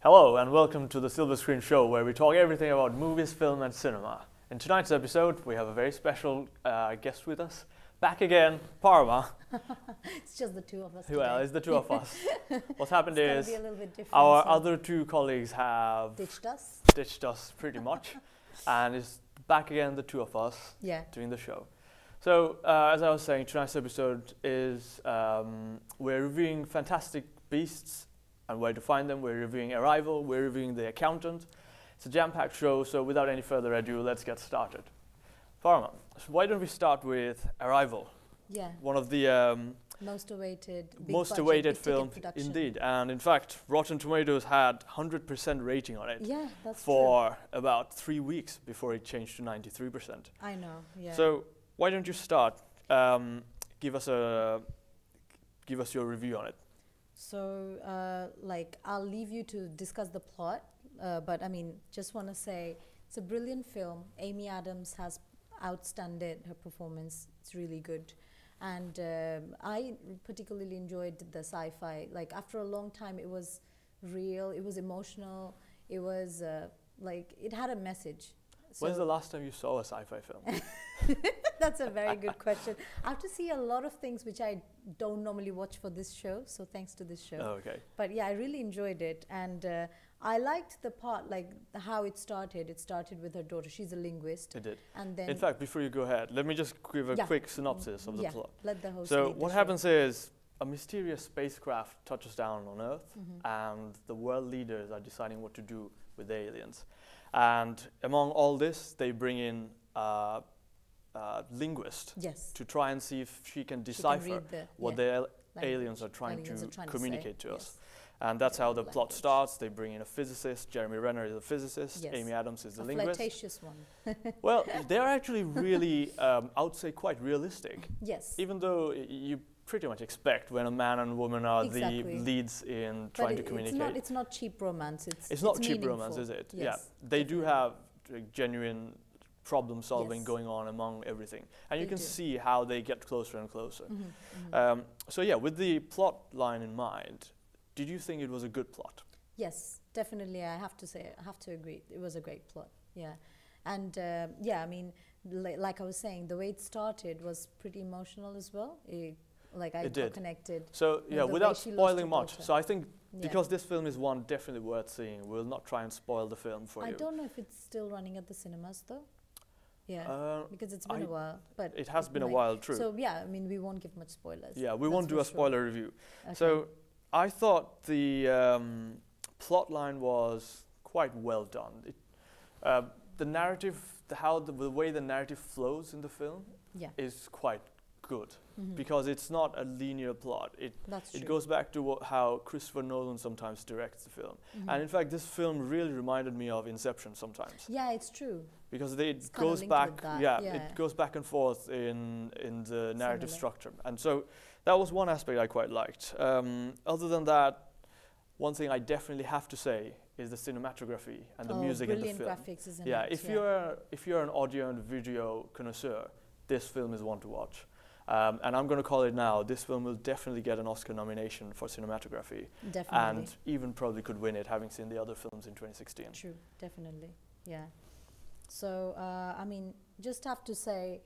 Hello and welcome to the Silver Screen Show, where we talk everything about movies, film and cinema. In tonight's episode we have a very special guest with us. Back again, Parama. It's just the two of us Well, today. it's the two of us. What's happened is Be a little bit different, our so other two colleagues have ditched us pretty much, and it's back again the two of us doing the show. So as I was saying, tonight's episode is we're reviewing Fantastic Beasts and where to find them. We're reviewing Arrival, we're reviewing The Accountant. It's a jam-packed show, so without any further ado, let's get started. Parama, so why don't we start with Arrival? Yeah. One of the most awaited film, indeed. And in fact, Rotten Tomatoes had 100% rating on it. Yeah, that's for true. about 3 weeks before it changed to 93%. I know. Yeah. So why don't you start? Give us your review on it. So, I'll leave you to discuss the plot, but I mean, just want to say it's a brilliant film. Amy Adams has outstanded her performance. It's really good. And I particularly enjoyed the sci-fi. Like, after a long time, it was real, it was emotional, it was it had a message. So when's the last time you saw a sci-fi film? That's a very good question. I have to see a lot of things which I don't normally watch for this show, so thanks to this show. Oh, okay. But yeah, I really enjoyed it, and I liked the part, like how it started. It started with her daughter. She's a linguist. It did. And then, in fact, before you go ahead, let me just give a quick synopsis of the plot. Let the host So what happens is a mysterious spacecraft touches down on Earth, and the world leaders are deciding what to do with the aliens. And among all this, they bring in a linguist to try and see if she can decipher what the aliens are trying to communicate to us. And that's how the plot starts. They bring in a physicist. Jeremy Renner is a physicist. Amy Adams is the linguist. A flirtatious one. Well, they're actually really, I would say, quite realistic. Yes. Even though you pretty much expect when a man and woman are the leads in trying to communicate. It's not cheap romance. It's not cheap romance, is it? Yes, yeah, they do have genuine problem solving going on among everything, and you can see how they get closer and closer. So yeah, with the plot line in mind, did you think it was a good plot? Yes, definitely. I have to agree. It was a great plot. Yeah, and yeah, I mean, like I was saying, the way it started was pretty emotional as well. I got connected. So yeah, without spoiling much. So I think because this film is one definitely worth seeing, we'll not try and spoil the film for you. I don't know if it's still running at the cinemas though. Yeah, because it's been a while. But it has been a while, true. So yeah, I mean, we won't give much spoilers. Yeah, we won't do a spoiler review. Okay. So I thought the plot line was quite well done. The narrative, the way the narrative flows in the film is quite good, because it's not a linear plot. It goes back to how Christopher Nolan sometimes directs the film. And in fact, this film really reminded me of Inception sometimes. Yeah, it's true. Because it goes back, it goes back and forth in the narrative structure. And so that was one aspect I quite liked. Other than that, one thing I definitely have to say is the cinematography and the music in the film. Graphics, isn't it? If you're an audio and video connoisseur, this film is one to watch. And I'm going to call it now, this film will definitely get an Oscar nomination for cinematography. Definitely. And even probably could win it, having seen the other films in 2016. True, definitely, yeah. So, I mean, just have to say,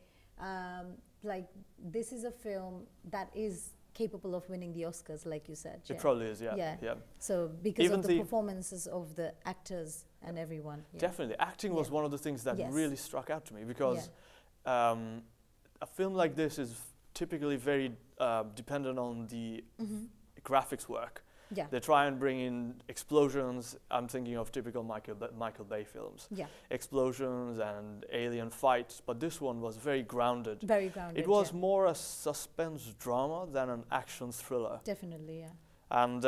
this is a film that is capable of winning the Oscars, like you said. It probably is, yeah. So, because even of the performances of the actors and everyone. Definitely. Acting was one of the things that really struck out to me, because a film like this is typically very dependent on the graphics work. Yeah. They try and bring in explosions. I'm thinking of typical Michael Bay films. Yeah. Explosions and alien fights, but this one was very grounded. Very grounded. It was more a suspense drama than an action thriller. Definitely, yeah. And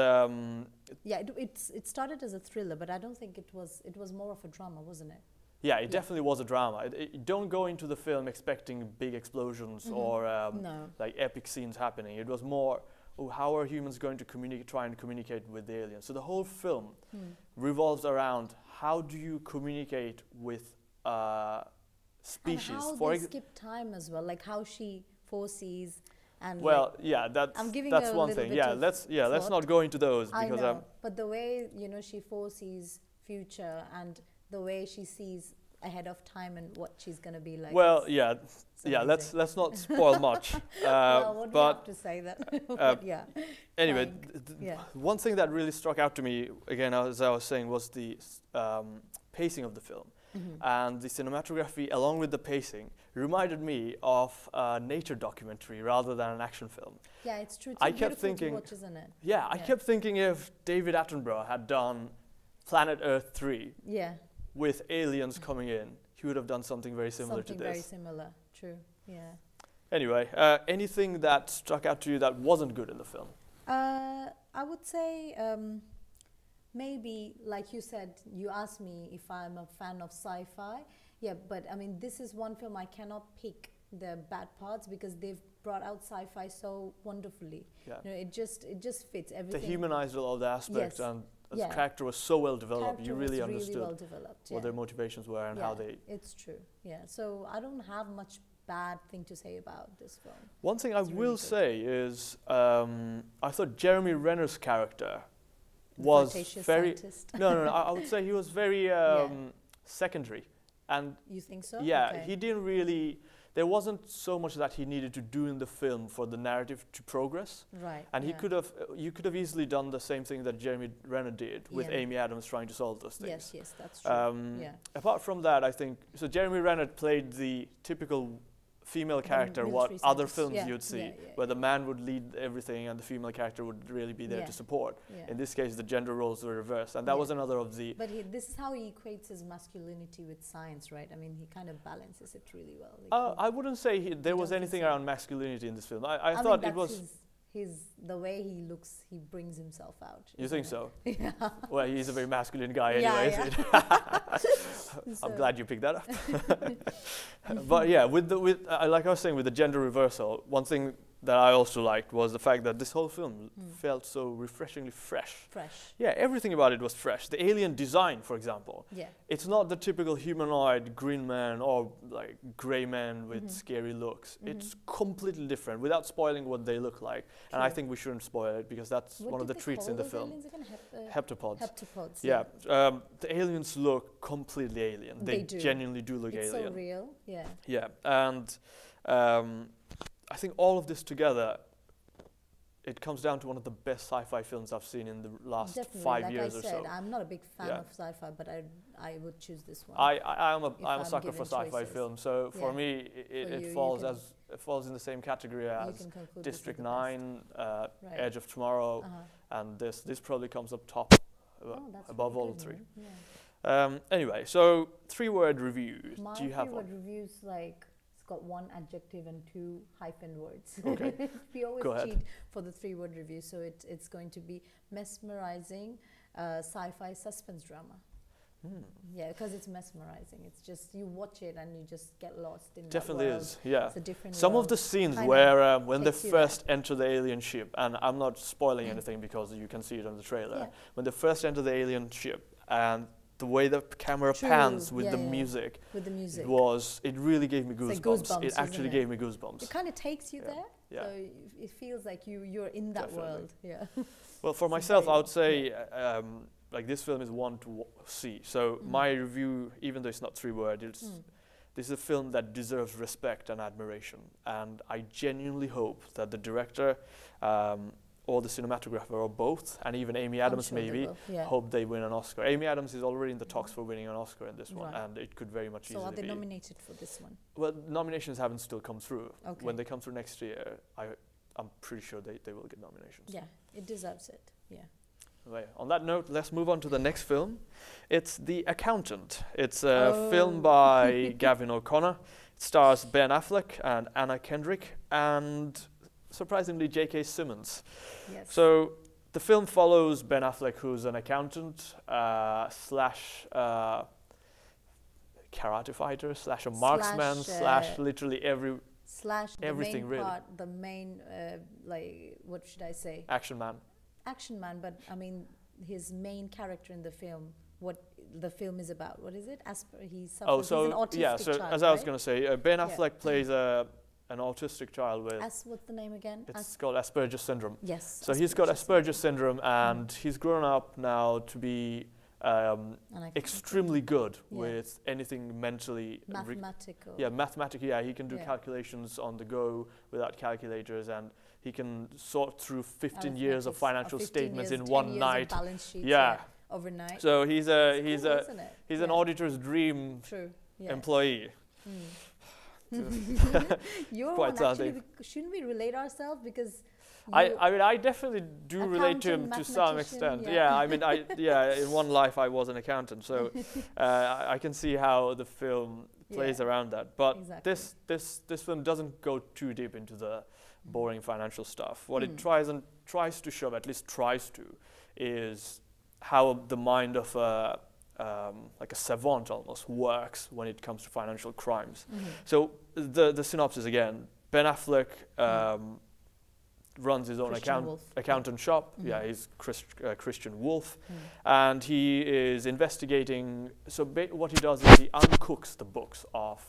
it started as a thriller, but I don't think it was more of a drama, wasn't it? Yeah, it definitely was a drama. Don't go into the film expecting big explosions or like epic scenes happening. It was more, how are humans going to try and communicate with the aliens? So the whole film revolves around how do you communicate with species. And how they skip time as well, like how she foresees And well, like, yeah, I'm giving that's her a one little thing. bit Yeah, of let's thought. not go into those I because know, but the way, you know, she foresees future and the way she sees ahead of time and what she's going to be like. well, it's yeah, amazing. let's not spoil much. Well, what do you but have to say then? But yeah. anyway, Like, yeah. one thing that really struck out to me, again, as I was saying, was the pacing of the film. And the cinematography, along with the pacing, reminded me of a nature documentary rather than an action film. Yeah, it's true. It's I so kept beautiful thinking, to watch, isn't it? yeah, I kept thinking if David Attenborough had done Planet Earth 3 Yeah. with aliens coming in, he would have done something very similar to Something this. very similar. True. Yeah. Anyway, anything that struck out to you that wasn't good in the film? I would say maybe, like you said, you asked me if I'm a fan of sci-fi. Yeah, but I mean, this is one film I cannot pick the bad parts because they've brought out sci-fi so wonderfully. Yeah. You know, it just fits They everything. humanized all of the aspects, Yes. and the Yeah. character was so well developed. Character You was really understood well developed. what their motivations were and how they. It's true. Yeah. So I don't have much bad thing to say about this film. One thing I It's will really say is, I thought Jeremy Renner's character was Flirtatious very. scientist. No. I would say he was very secondary, and You think so? yeah, Okay. he didn't really. There wasn't so much that he needed to do in the film for the narrative to progress. Right. And he yeah. could have, you could have easily done the same thing that Jeremy Renner did with Yeah. Amy Adams trying to solve those things. Yes, that's true. Yeah. Apart from that, I think, so Jeremy Renner played the typical female character, what military other scientist. films Yeah, you'd see, yeah, where the man would lead everything and the female character would really be there Yeah. to support. Yeah. In this case, the gender roles were reversed, and that Yeah. was another of the. But this is how he equates his masculinity with science, right? I mean, he kind of balances it really well. Like I wouldn't say there was doesn't anything say- around masculinity in this film. I I thought mean, it was. the way he looks, he brings himself out. You isn't think it? so? Yeah. Well, he's a very masculine guy Yeah, anyway. yeah. isn't he? I'm So- glad you picked that up. But yeah, like I was saying, with the gender reversal, one thing that I also liked was the fact that this whole film felt so refreshingly fresh. Fresh. Yeah, everything about it was fresh. The alien design, for example, Yeah. it's not the typical humanoid green man or like gray man with scary looks. It's completely different without spoiling what they look like. And I True. think we shouldn't spoil it because that's What one of did the they treats call in the those film. aliens again? Heptapods. Heptapods. Yeah, the aliens look completely alien. They do. Genuinely do look It's alien. so real. Yeah. Yeah, and I think all of this together, it comes down to one of the best sci-fi films I've seen in the last Definitely. 5 Like years I or so. so. I'm not a big fan Yeah. of sci-fi, but I would choose this one. I'm a I'm sucker for given sci-fi choices. films, so for Yeah. me For it you falls can- it falls in the same category you as can conclude this is District the best. 9, Right. Edge of Tomorrow, Uh-huh. and this probably comes up top Oh, that's above really all good, three. man. Yeah. Anyway, so 3-word reviews. My Do you have one? 3-word reviews, like, it's got 1 adjective and 2 hyphen words. Okay. We always Go ahead. cheat for the 3-word review, so it's going to be mesmerizing sci-fi suspense drama. Yeah, because it's mesmerizing. It's just, you watch it and you just get lost in Definitely that world. is, yeah. It's a different Some world. of the scenes Kinda where when they takes you there. first enter the alien ship, and I'm not spoiling anything because you can see it on the trailer, Yeah. when they first enter the alien ship and the way the camera True, pans with yeah, the yeah. music, With the music. it really gave me It's like goosebumps. goosebumps, It actually isn't it? gave me goosebumps. It kind of takes you Yeah. there. Yeah. So it feels like you're in that Definitely. world. Yeah. Well, for It's myself, I very- would say like this film is one to see. So my review, even though it's not 3-word, this is a film that deserves respect and admiration. And I genuinely hope that the director or the cinematographer or both, and even Amy Adams sure they maybe, will, yeah. hope they win an Oscar. Amy Adams is already in the talks for winning an Oscar in this one, Right. and it could very much So are easily they be. nominated for this one? Well, nominations haven't still come through. Okay. When they come through next year, I'm pretty sure they will get nominations. Yeah, it deserves it. Yeah. Right. On that note, let's move on to the next film. It's The Accountant. It's a film by Gavin O'Connor. It stars Ben Affleck and Anna Kendrick and, surprisingly, J.K. Simmons. Yes. So the film follows Ben Affleck, who's an accountant slash karate fighter slash a marksman slash literally slash the everything main really. part, the main like, what should I say? action man. Action man, but I mean his main character in the film. What the film is about? What is it? He suffers. Oh, he's so an autistic yeah. So child, as I was right? going to say, Ben Yeah. Affleck plays a an autistic child with. What's the name again? It's called Asperger's syndrome. Yes. So he's got Asperger's syndrome, and he's grown up now to be extremely good with anything mentally. Mathematical. Mathematical. Yeah, he can do calculations on the go without calculators, and he can sort through 15 years of financial statements in one night. Balance sheets, overnight. So he's an auditor's dream employee. You're one actually. Shouldn't we relate ourselves because? I definitely do relate to him to some extent. In one life I was an accountant, so I can see how the film plays around that. But this film doesn't go too deep into the boring financial stuff. What it tries to show, at least tries to, is how the mind of like a savant almost works when it comes to financial crimes. So the synopsis again: Ben Affleck runs his own accountant shop. He's Christian Wolf, and he is investigating. So what he does is he uncooks the books of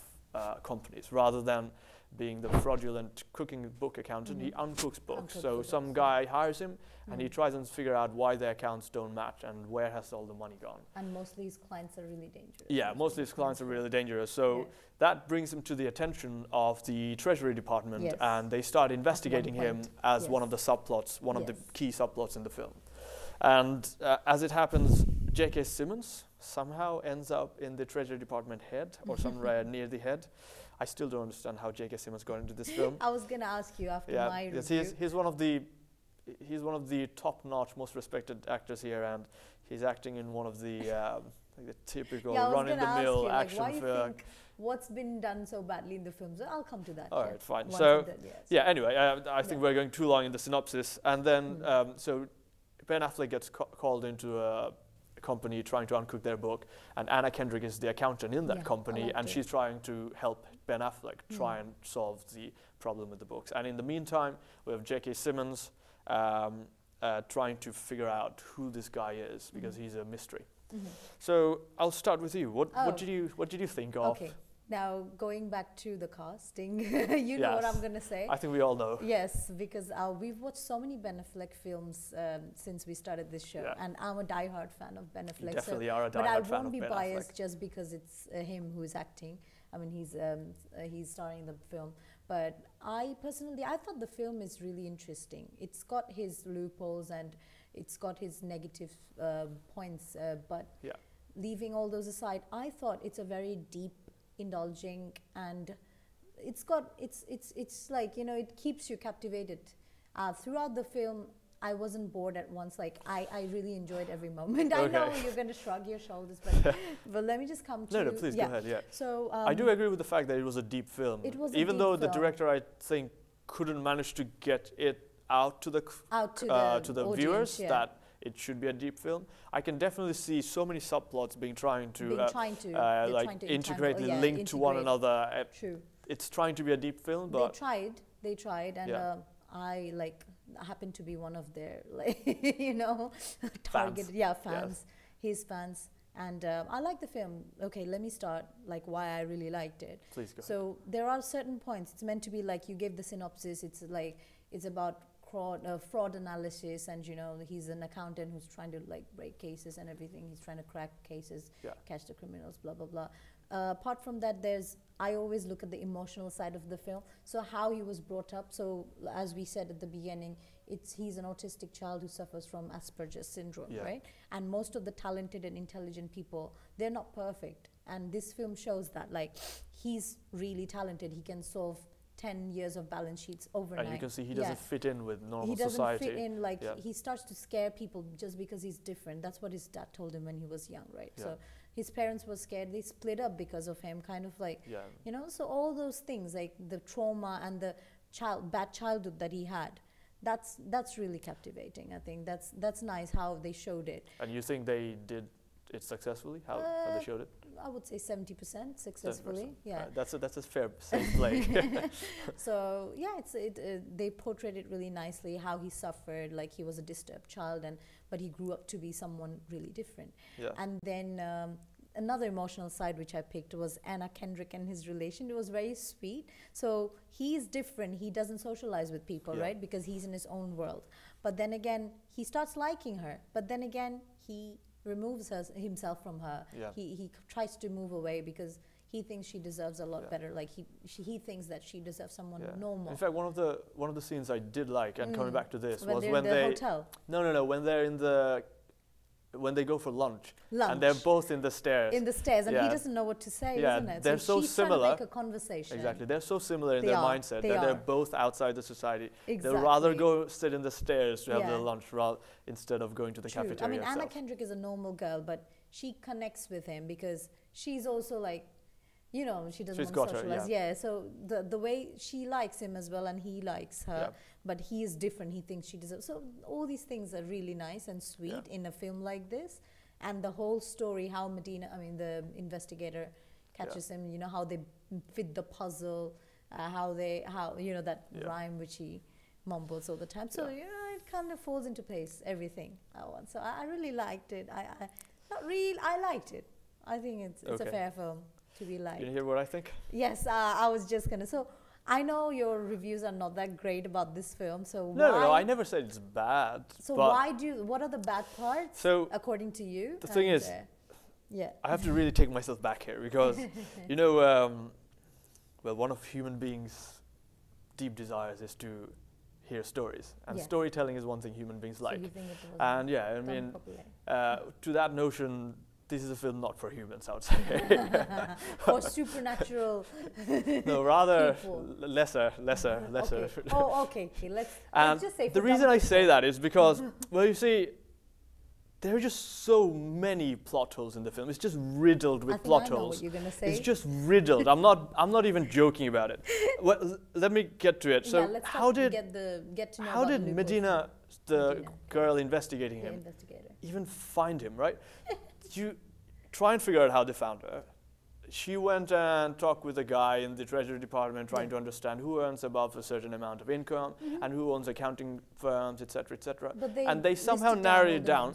companies rather than being the fraudulent cooking book accountant. He uncooks books. So some guy hires him, and he tries and figure out why their accounts don't match and where has all the money gone. And mostly his clients are really dangerous. Yeah, mostly his clients are really dangerous. So that brings him to the attention of the Treasury Department, and they start investigating him as one of the subplots, one of the key subplots in the film. And as it happens, J.K. Simmons somehow ends up in the Treasury Department head or somewhere near the head. I still don't understand how J.K. Simmons got into this film. I was going to ask you after my review. He's one of the top-notch, most respected actors here, and he's acting in one of the like the typical run-in-the-mill action film. What's been done so badly in the film? So I'll come to that. All right, fine. So anyway, I think we're going too long in the synopsis, and then so Ben Affleck gets called into a company trying to uncook their book, and Anna Kendrick is the accountant in that company, and she's trying to help Ben Affleck try and solve the problem with the books. And in the meantime, we have J.K. Simmons trying to figure out who this guy is, because he's a mystery. So I'll start with you. What did you think of? Okay. Now going back to the casting, you know what I'm going to say. I think we all know. Yes, because we've watched so many Ben Affleck films since we started this show, and I'm a diehard fan of Ben Affleck. You definitely are a diehard fan of Ben Affleck. But I won't be biased just because it's him who's acting. I mean, he's starring in the film. But I thought the film is really interesting. It's got his loopholes and it's got his negative points, but leaving all those aside, I thought it's a very deep, indulging, and it's like, you know, it keeps you captivated. Throughout the film, I wasn't bored at once. Like I really enjoyed every moment. I know you're going to shrug your shoulders, but let me just come to no, please go ahead. Yeah. So I do agree with the fact that it was a deep film. It was even though the director, I think, couldn't manage to get it out to the audience, viewers that it should be a deep film. I can definitely see so many subplots trying to intricately link to one another. True. It's trying to be a deep film, but they tried, and I happen to be one of their target fans, his fans, and I like the film. Okay, let me start why I really liked it. Please go. So there are certain points. It's meant to be like you gave the synopsis. It's about fraud analysis, and he's an accountant who's trying to break cases and everything. He's trying to crack cases, catch the criminals, blah blah blah. Apart from that, I always look at the emotional side of the film. So how he was brought up. So as we said at the beginning, he's an autistic child who suffers from Asperger's syndrome, right? And most of the talented and intelligent people, they're not perfect. And this film shows that he's really talented. He can solve 10 years of balance sheets overnight. And you can see he doesn't fit in with normal society. He doesn't fit in, he starts to scare people just because he's different. That's what his dad told him when he was young, right? So his parents were scared. They split up because of him, so all those things, the trauma and the bad childhood that he had, that's really captivating. I think that's nice how they showed it. And you think they did it successfully? How they showed it? I would say 70% successfully. 70%. Yeah, that's a fair safe play. So they portrayed it really nicely. How he suffered, he was a disturbed child, but he grew up to be someone really different. Yeah. And then another emotional side which I picked was Anna Kendrick and his relation. It was very sweet. So he's different. He doesn't socialize with people, right? Because he's in his own world. But then again, he starts liking her. But then again, he removes himself from her. He tries to move away because he thinks she deserves a lot better. Like he thinks that she deserves someone normal. In fact, one of the scenes I did like, and coming back to this, when was they're when in the they hotel. No, when they go for lunch, and they're both in the stairs. In the stairs, and he doesn't know what to say, isn't it? They're so she's similar. Trying to make a conversation. Exactly, they're so similar in their mindset that they're both outside the society. Exactly. They'll rather go sit in the stairs to have their lunch instead of going to the cafeteria. I mean, itself. Anna Kendrick is a normal girl, but she connects with him because she's also like, you know, she doesn't want to socialize. So the way she likes him as well, and he likes her, but he is different. He thinks she deserves. So all these things are really nice and sweet in a film like this. And the whole story, how Medina, I mean, the investigator catches him, you know, how they fit the puzzle, how you know, that rhyme which he mumbles all the time. So, you know, it kind of falls into place, everything. So I really liked it. I liked it. I think it's a fair film to be liked. Can you hear what I think? Yes, I was just going to. So I know your reviews are not that great about this film, so No, I never said it's bad. So what are the bad parts, according to you? The thing is, I have to really take myself back here because, you know, well, one of human beings' deep desires is to hear stories, and storytelling is one thing human beings like. You think it was and I mean, to that notion, this is a film not for humans, I would say. For supernatural. No, rather people. lesser. Okay. Oh, okay. Let's just say. The reason I say that is because, well, you see, there are just so many plot holes in the film. It's just riddled with plot holes. I know what you're gonna say. It's just riddled. I'm not even joking about it. Well, let me get to it. So let's how did get to know how did Medina, the Medina. girl investigating The him, investigator. even find him, right? You try and figure out how they found her. She went and talked with a guy in the Treasury Department trying to understand who earns above a certain amount of income and who owns accounting firms, etc., etc. And they somehow narrowed it down.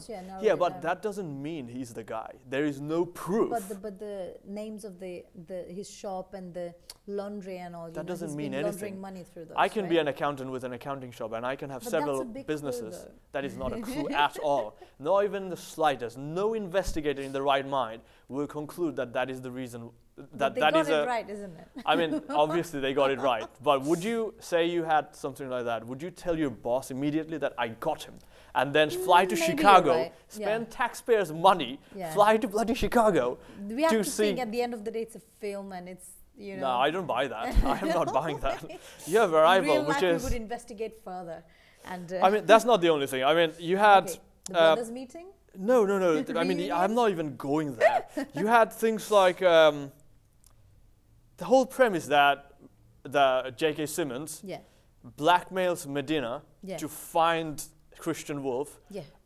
But that doesn't mean he's the guy. There is no proof. But the names of his shop and the laundry and all, that doesn't mean anything. anything. Money through those, I can be an accountant with an accounting shop, and I can have several businesses. That is not a clue at all. Not even the slightest. No investigator in the right mind will conclude that is the reason. That is it right, isn't it? I mean, obviously they got it right. But would you say you had something like that? Would you tell your boss immediately that I got him, and then fly to Chicago, spend taxpayers' money, fly to bloody Chicago? We have to think at the end of the day it's a film, and it's, you know. No, I don't buy that. I am not buying that. You have Arrival, which is. We would investigate further, and. I mean, that's not the only thing. I mean, you had. The brothers meeting. No. I mean, I'm not even going there. You had things like the whole premise that the J.K. Simmons blackmails Medina to find Christian Wolf,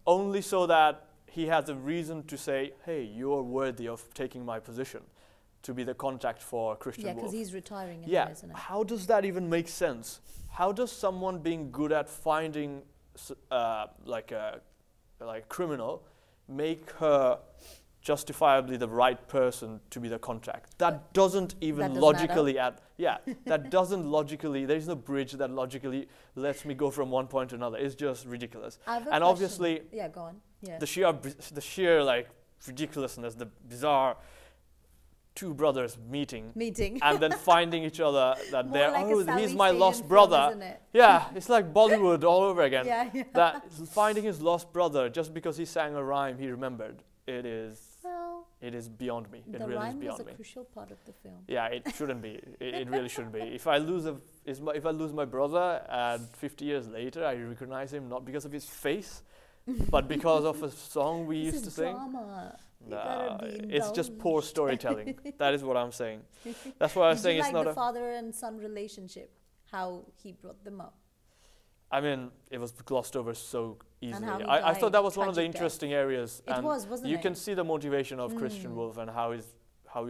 only so that he has a reason to say, hey, you're worthy of taking my position to be the contact for Christian Wolf. Yeah, because he's retiring anyway, isn't it? How does that even make sense? How does someone being good at finding like a criminal make her justifiably the right person to be the contact? That doesn't even logically add. Yeah, that doesn't logically. There is no bridge that logically lets me go from one point to another. It's just ridiculous. And obviously, go on. Yeah. The sheer like ridiculousness, the bizarre two brothers meeting and then finding each other that he's my lost brother. Yeah, it's like Bollywood all over again. That finding his lost brother just because he sang a rhyme he remembered. It is beyond me. It really is beyond me. The rhyme was a crucial part of the film. Yeah, it shouldn't be. It really shouldn't be. If I lose my brother and 50 years later I recognize him not because of his face, but because of a song we used to sing. Drama. No, it's just poor storytelling. That is what I'm saying. That's why I'm saying it's not the father and son relationship, how he brought them up? I mean, it was glossed over so easily. I thought that was one of the interesting areas. It was, wasn't it? You can see the motivation of Christian Wolf and how he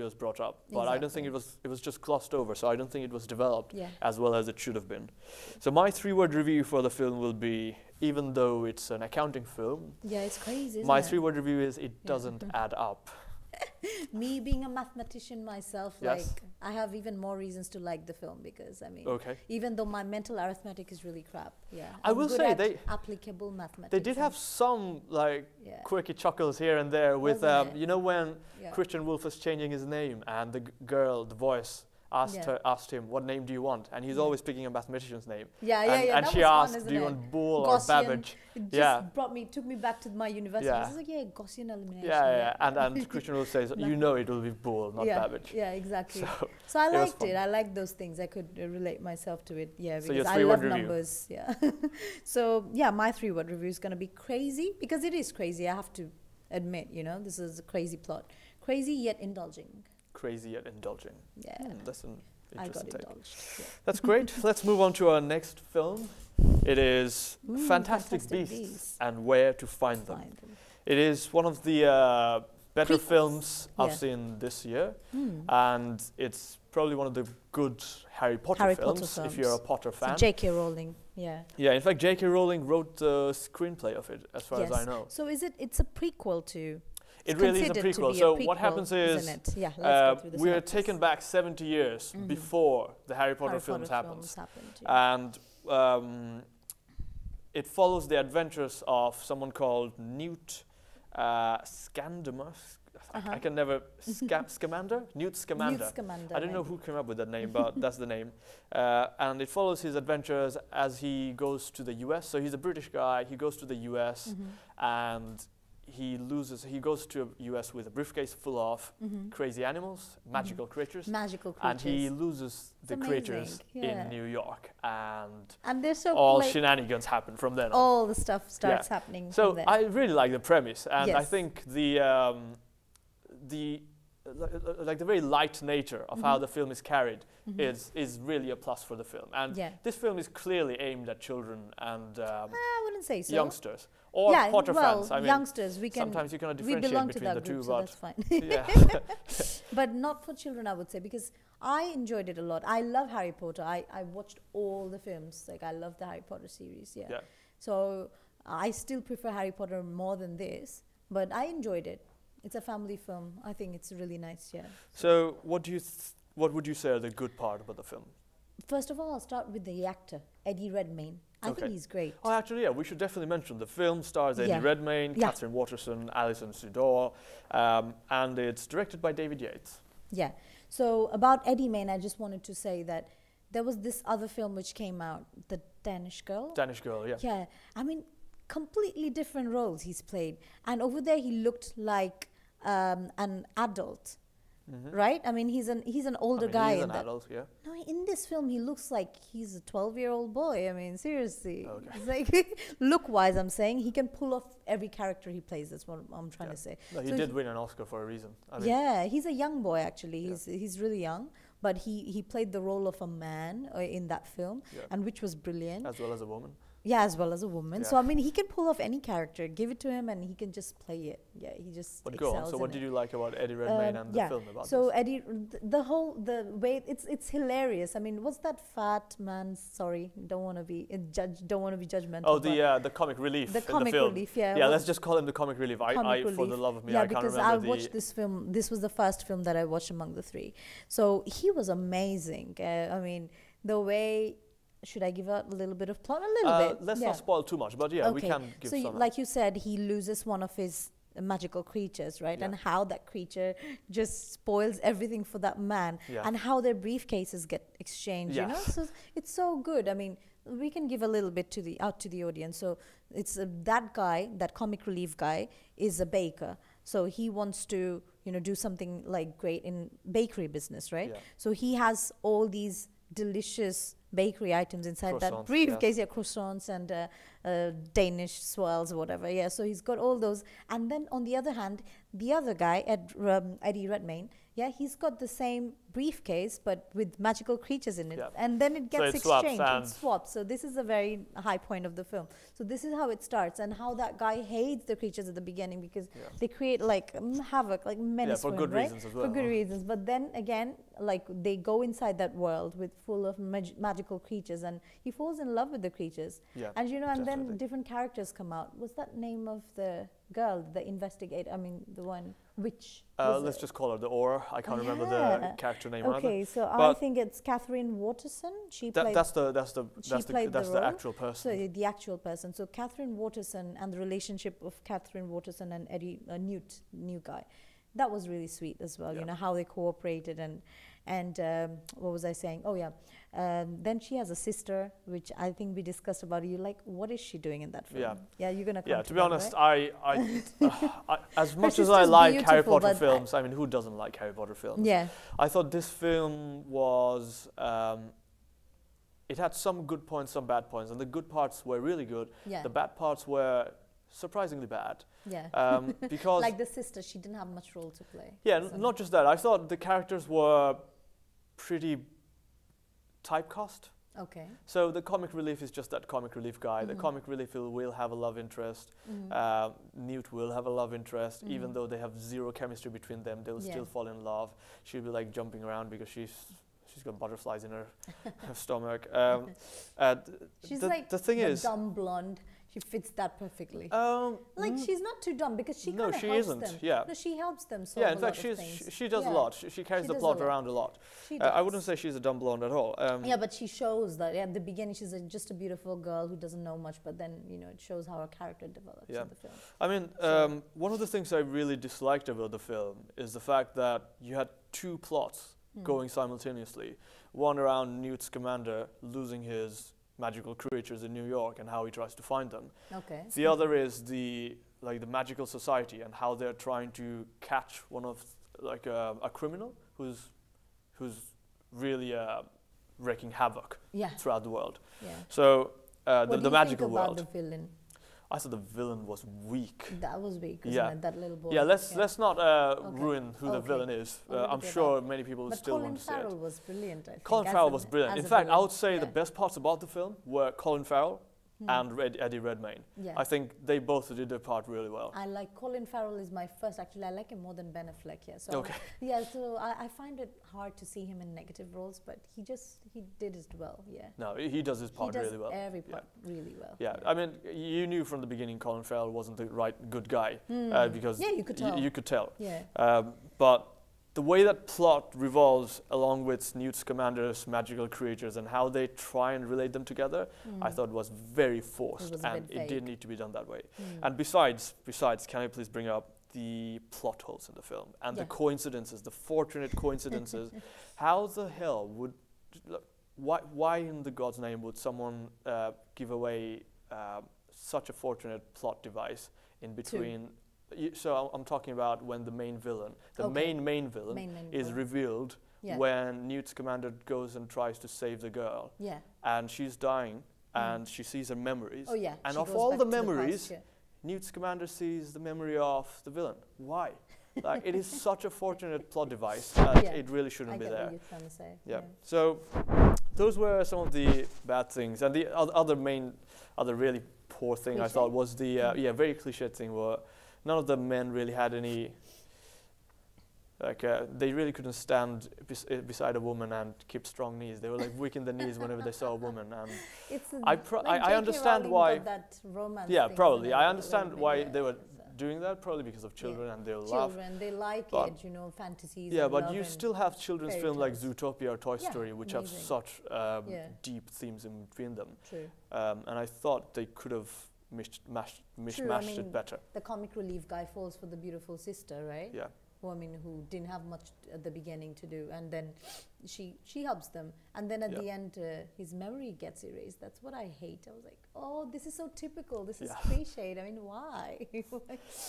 was brought up. But I don't think it was just glossed over, so I don't think it was developed as well as it should have been. So my 3-word review for the film will be, even though it's an accounting film, it's crazy, my 3-word review is it doesn't add up. Me being a mathematician myself, Yes. like I have even more reasons to like the film because I mean, Okay. even though my mental arithmetic is really crap, yeah, I I'm will good say at they- applicable mathematics. They did have some like Yeah. quirky chuckles here and there with, Wasn't it? you know, when Yeah. Christian Wolff was changing his name and the girl, the voice, asked him, "What name do you want?" And he's Yeah. always picking a mathematician's name. Yeah, and, yeah. And That she was fun, asked, isn't "Do you it? want Boole or Gaussian. Babbage?" It just Yeah. took me back to my university. Yeah. I was like, yeah, Gaussian elimination. Yeah. And Christian Wolff says, "You know it will be Boole, not yeah, Babbage." yeah, exactly. So, So I it was liked it. fun. I liked those things. I could relate myself to it. Yeah, So your because I three-word love review. numbers. Yeah. So yeah, my 3-word review is gonna be crazy because it is crazy. I have to admit, you know, this is a crazy plot. Crazy yet indulging. Crazy yet indulging. Yeah. That's an I got interesting take. indulged. Yeah. That's great. Let's move on to our next film. It is Ooh, Fantastic Beasts and Where to Find Them. It is one of the better Prequels. films I've Yeah. seen this year, Hmm. and it's probably one of the good Harry Potter, Harry films, Potter if you're a films. Potter So fan. J.K. Rowling. Yeah. Yeah, in fact, J.K. Rowling wrote the screenplay of it, as far as I Yes. know. So is it? It's a prequel to. It it's really is a considered to prequel. be So a what prequel, happens is isn't it? Yeah. Let's go through the we're synopsis. taken back 70 years Mhm. before the Harry Potter Harry films Potter happens. happened, yeah. And it follows the adventures of someone called Newt Scamander. I can never Scamander. Newt Scamander. Newt Scamander, I don't know maybe. who came up with that name, but that's the name. And it follows his adventures as he goes to the U.S. So he's a British guy. He goes to the U.S. Mm-hmm. and he goes to U.S. with a briefcase full of crazy animals, magical creatures. Magical creatures. And he loses the It's creatures amazing, yeah. in New York, and they're so all like, shenanigans happen from then on. all the stuff starts happening So from there. I really like the premise, and I Yes. think the like the very light nature of how the film is carried is really a plus for the film. And Yeah. this film is clearly aimed at children and I wouldn't say so. youngsters or yeah, Potter well, fans. I mean, youngsters, we can. sometimes you cannot We differentiate belong to between the that two, group, so but that's fine. yeah. But not for children, I would say, because I enjoyed it a lot. I love Harry Potter. I watched all the films. Like, I love the Harry Potter series, yeah. Yeah. So I still prefer Harry Potter more than this, but I enjoyed it. It's a family film. I think it's really nice, yeah. So what would you say are the good part about the film? First of all, I'll start with the actor, Eddie Redmayne. I Okay. think he's great. Oh, actually, yeah, we should definitely mention the film stars Eddie Yeah. Redmayne, Yeah. Catherine Waterston, Alison Sudor, and it's directed by David Yates. Yeah. So about Eddie Redmayne, I just wanted to say that there was this other film which came out, The Danish Girl. Danish Girl, yeah. Yeah. I mean, completely different roles he's played. And over there, he looked like an adult, right? I mean, he's an older guy. He's in an that. adult, yeah. No, in this film, he looks like he's a 12-year-old boy. I mean, seriously. Okay. It's like, look-wise, I'm saying, he can pull off every character he plays. That's what I'm trying to say. No, he So did win an Oscar for a reason. I mean, yeah, he's a young boy, actually. He's really young. But he played the role of a man in that film, Yeah. and which was brilliant. as well as a woman. Yeah, as well as a woman. So, Yeah. I mean, he can pull off any character. Give it to him and he can just play it. Yeah, he just But go on. excels So in what it. did you like about Eddie Redmayne and the yeah. film about So this? Eddie, the way it's hilarious. I mean, what's that fat man? Sorry, don't want to be judgmental. Oh, but the comic relief the in comic the film. relief. Yeah, Yeah, what- let's just call him the comic relief. comic For the relief. love of me, yeah, I can't because remember I watched this film. This was the first film that I watched among the three. So he was amazing. I mean, the way. Should I give a little bit of plot? A little bit. Let's yeah. not spoil too much, but yeah, we Okay. can give So some. like you said, he loses one of his magical creatures, right? Yeah. And how that creature just spoils everything for that man, Yeah. and how their briefcases get exchanged. You know, Yes. so it's so good. I mean, we can give a little bit to the audience. So it's that guy, that comic relief guy, is a baker. So he wants to do something like great in bakery business, right? Yeah. So he has all these delicious bakery items inside that Croissants, briefcase. Yeah, croissants and Danish swirls or whatever. Yeah, so he's got all those. And then on the other hand, the other guy, Eddie Redmayne, yeah, he's got the same briefcase, but with magical creatures in it, Yeah. and then it gets it swaps exchanged. and It swaps. So this is a very high point of the film. So this is how it starts, and how that guy hates the creatures at the beginning because they create like havoc, like menace for him, good right? reasons as well. For good reasons. But then again, like they go inside that world with full of magical creatures, and he falls in love with the creatures. Yeah, and you know, and definitely. then different characters come out. What's that name of the girl, the investigator? I mean, the one witch. Let's just call her the Aura. I can't remember the character name. Okay, so I But think it's Catherine Waterson. She that, played. that's the role. actual person. So the actual person. So Catherine Waterson and the relationship of Catherine Waterson and Eddie Newt, new guy, that was really sweet as well. You know how they cooperated and what was I saying? Oh yeah. Then she has a sister, which I think we discussed about. You like, what is she doing in that film? Yeah, you're gonna. Come to be honest, right? I as much as I like Harry Potter films, I mean, who doesn't like Harry Potter films? Yeah. I thought this film was. It had some good points, some bad points, and the good parts were really good. Yeah. The bad parts were surprisingly bad. Yeah. Because like the sister, she didn't have much role to play. Yeah, not just that. I thought the characters were pretty typecast. Okay. So the comic relief is just that comic relief guy. The comic relief will have a love interest. Newt will have a love interest, even though they have zero chemistry between them. They'll still fall in love. She'll be like jumping around because she's got butterflies in her, her stomach. She's like the thing is, dumb blonde. She fits that perfectly. Like she's not too dumb because she no, kind of she helps isn't. them. Yeah. No, she helps them. Solve Yeah, in a fact, lot of things. she does a lot. She carries the plot around a lot. I wouldn't say she's a dumb blonde at all. Yeah, but she shows that at the beginning she's just a beautiful girl who doesn't know much, but then you know it shows how her character develops in the film. I mean, one of the things I really disliked about the film is the fact that you had two plots going simultaneously. One around Newt Scamander losing his magical creatures in New York and how he tries to find them. Okay. The other is the magical society and how they're trying to catch one of a criminal who's really wreaking havoc throughout the world. Yeah. So what the magical think about world. the villain? I thought the villain was weak. That was weak, isn't it? That little boy. Yeah, let's not ruin who the villain is. I'm sure many people will still want to see it. Colin Farrell was brilliant, I think. Colin Farrell was brilliant. In fact, I would say the best parts about the film were Colin Farrell and Eddie Redmayne. Yeah. I think they both did their part really well. I like Colin Farrell is my first. Actually, I like him more than Ben Affleck. Yeah. So okay. Yeah. So I find it hard to see him in negative roles, but he did it well. Yeah. No, he does his part really well. Every part really well. Yeah. I mean, you knew from the beginning Colin Farrell wasn't the right good guy because you could tell. You could tell. Yeah. But the way that plot revolves along with Newt Scamander's magical creatures and how they try and relate them together, I thought was very forced, and it didn't need to be done that way. And besides, can I please bring up the plot holes in the film and the coincidences, the fortunate coincidences? How the hell would, why in the God's name would someone give away such a fortunate plot device in between? So I'm talking about when the main villain, the main villain is revealed when Newt Scamander goes and tries to save the girl. Yeah. And she's dying and she sees her memories. Oh yeah. And of all the memories, Newt Scamander sees the memory of the villain. Why? Like, it is such a fortunate plot device that it really shouldn't be there. I get what you're trying to say. Yeah. So those were some of the bad things, and the other really poor thing I thought was the very cliched thing where none of the men really had any, they really couldn't stand beside a woman and keep strong knees. They were like weak in the knees whenever they saw a woman. And I understand why. That romance probably. I understand why they were doing that, probably because of children and their love. Children, they like it, you know, fantasies. Yeah, but you still have children's films like Zootopia or Toy Story, which have such deep themes in between them. True. And I thought they could have mishmashed it better. The comic relief guy falls for the beautiful sister, right? Yeah. Who didn't have much at the beginning to do, and then she helps them, and then at the end his memory gets erased. That's what I hate. I was like, oh, this is so typical. This is Yeah. cliched. I mean, why?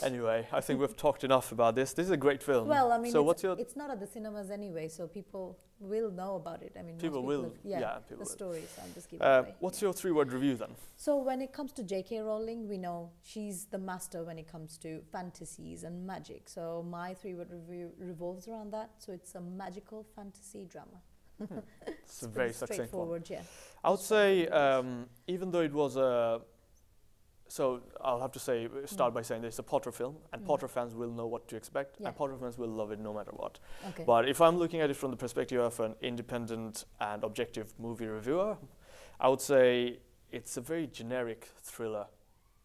Anyway, I think we've talked enough about this. This is a great film. Well, I mean, so what's your it's not at the cinemas anyway, so people will know about it. I mean, most people will have- people the will. story. So I'm just giving it away. What's Yeah. your 3-word review then? So when it comes to J.K. Rowling, we know she's the master when it comes to fantasies and magic. So my 3-word review revolves around that. So it's a magical fantasy drama. It's a very succinct one. straightforward, yeah. I would say, even though it was a, so I'll have to say, start by saying this is a Potter film, and Potter fans will know what to expect, Yeah. and Potter fans will love it no matter what. Okay. But if I'm looking at it from the perspective of an independent and objective movie reviewer, I would say it's a very generic thriller.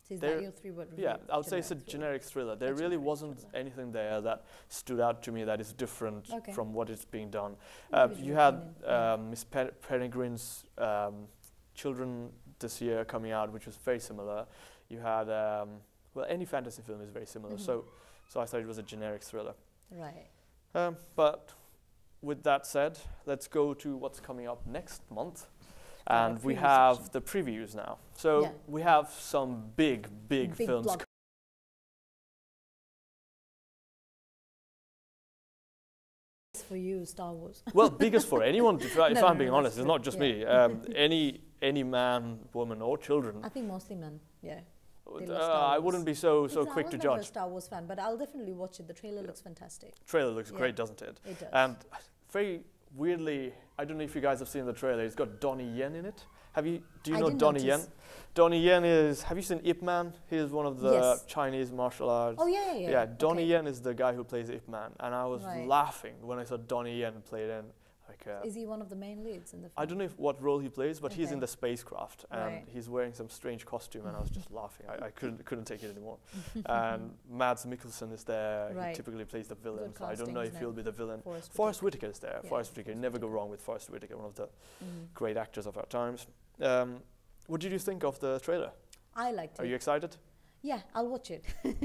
So is there- that your 3-word review? Yeah, I would say it's a generic thriller. There really generic wasn't thriller. anything there that stood out to me that is different Okay. from what is being done. Individual You had opinion, yeah. Miss Peregrine's Children this year coming out, which was very similar. You had, well, any fantasy film is very similar. So I thought it was a generic thriller. Right. But with that said, let's go to what's coming up next month. Our And we preview have section. the previews now. So Yeah. we have some big films. block- For you, Star Wars. Well, biggest for anyone, if No, I'm no, being no, honest. that's It's not just true, me. yeah. Any man, woman, or children. I think mostly men, yeah. They love Star I Wars. wouldn't be so Exactly, quick I to was never a judge. Star Wars fan, but I'll definitely watch it. The trailer looks fantastic. Trailer looks Yeah. great, doesn't it? It does. And very weirdly, I don't know if you guys have seen the trailer. It's got Donnie Yen in it. Do you I know didn't Donnie Yen? notice. Donnie Yen is. Have you seen Ip Man? He is one of the Yes. Chinese martial arts. Oh yeah, yeah. Yeah, Donnie okay. Yen is the guy who plays Ip Man, and I was Right. laughing when I saw Donnie Yen played in. Is he one of the main leads in the film? I don't know what role he plays, but he's in Okay. the spacecraft, and Right. he's wearing some strange costume, and I was just laughing. I couldn't take it anymore. And Mads Mikkelsen is there. Right. He typically plays the villain, Good so I don't know castings if then. he'll be the villain. Forrest Forrest Whitaker is there. Yeah, Forrest Whitaker, Forrest never go Whitaker. wrong with Forrest Whitaker, one of the Mhm. great actors of our times. What did you think of the trailer? I liked Are it. you excited? Yeah, I'll watch it. You'll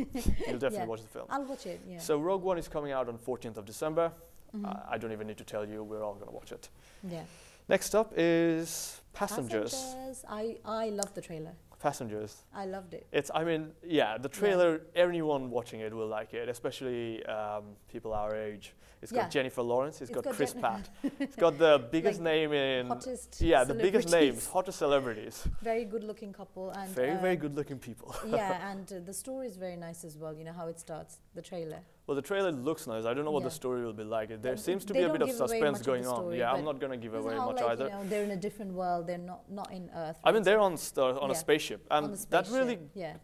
definitely Yeah. watch the film. I'll watch it. Yeah. So Rogue One is coming out on 14th of December. Mhm. I don't even need to tell you, we're all going to watch it. Yeah. Next up is Passengers. I love the trailer. Passengers. I loved it. I mean, yeah, the trailer, anyone watching it will like it, especially people our age. It's got Yeah. Jennifer Lawrence, it's got got Chris Jen- Pratt. It's got the biggest Like name in... Hottest. Yeah, the biggest names, celebrities. hottest celebrities. Very good-looking couple and Very good looking people. yeah, and the story is very nice as well. You know how it starts, the trailer. Well, the trailer looks nice. I don't know what the Yeah. story will be like. There Yeah, seems to they be a don't bit of give away suspense much of going the on. story, Yeah, I'm but not going to give This is away how, much like, either. You know, they're in a different world. They're not in Earth. I mean, right? they're So on a Yeah. spaceship, and on a that really spaceship, yeah.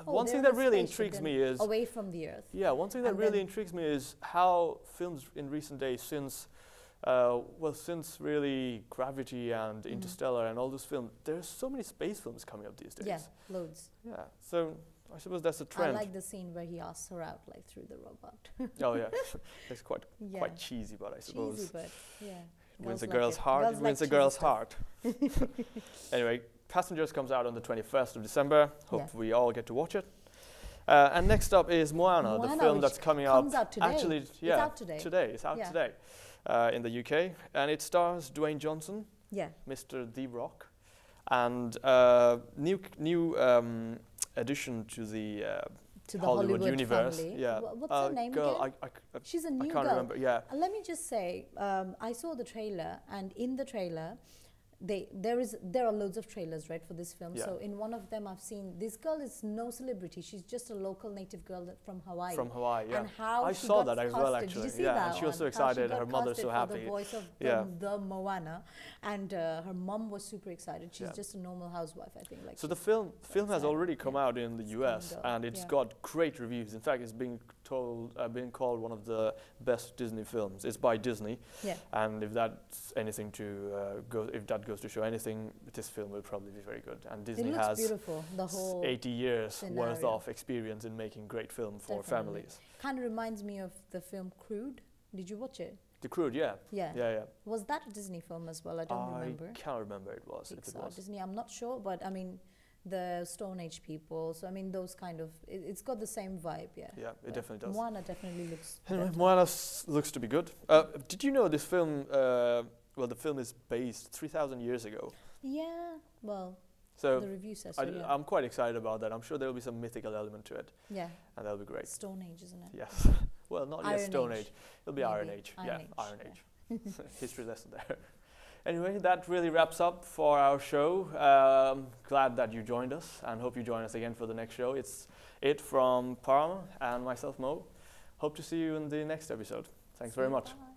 one they're thing on that a really spaceship intrigues then me is away from the Earth. yeah, one thing that And really then- intrigues me is how films in recent days, since since really Gravity and Mhm. Interstellar and all those films, there's so many space films coming up these days. Yeah, loads. Yeah, so I suppose that's a I trend. like the scene where he asks her out, like through the robot. Oh yeah, it's quite Yeah, cheesy, but I suppose cheesy, but yeah. wins a Girls like girl's it. heart. Girls It like wins a cheesy girl's stuff. heart. Anyway, Passengers comes out on the 21st of December. Hope Yeah. we all get to watch it. And next up is Moana, the Moana, film which that's coming comes out today. Actually, yeah, It's out today. It's out Yeah. today in the UK, and it stars Dwayne Johnson, Yeah. Mr. The Rock, and new addition to the To the Hollywood universe. family. Yeah, What's her name girl, again? I She's a new can't girl. remember. Yeah, Let me just say, I saw the trailer, and in the trailer, there are loads of trailers, right, for this film. Yeah. So in one of them, I've seen this girl is no celebrity. She's just a local native girl from Hawaii. from Hawaii. Yeah, And how I she saw got that as well. casted. Did Actually, you see yeah, that and she was so one? How excited. got Her mother's so casted for happy. the voice of Yeah. the Moana, and her mom was super excited. She's Yeah. just a normal housewife, I think. Like So the she's film has excited, already come yeah. out in the US, Scandal, and it's yeah. got great reviews. In fact, it's being called one of the best Disney films. It's by Disney, Yeah. and if that's anything to if that goes to show anything, this film will probably be very good. And It Disney looks has beautiful. The whole 80 years worth scenario. of experience in making great film for Definitely. families. kind of reminds me of the film Crude. Did you watch it? The Crude, yeah, Yeah. yeah. Was that a Disney film as well? I don't remember. can't remember it was. If it Pixar, was. Disney, I'm not sure, but I mean, the Stone Age people. So I mean, those kind of. It's got the same vibe, yeah. Yeah, it But definitely does. Moana definitely looks. Anyway, better. Moana looks to be good. Did you know this film? Well, the film is based 3,000 years ago. Yeah. Well. So the review says so, yeah. I'm quite excited about that. I'm sure there will be some mythical element to it. Yeah. And that'll be great. Stone Age, isn't it? Yes. Well, not yet Stone Age. It'll be Maybe. Iron Age. Iron Age, Iron yeah. Age. History lesson there. Anyway, that really wraps up for our show. Glad that you joined us, and hope you join us again for the next show. It's it from Parama and myself, Mo. Hope to see you in the next episode. Thanks very much. Bye.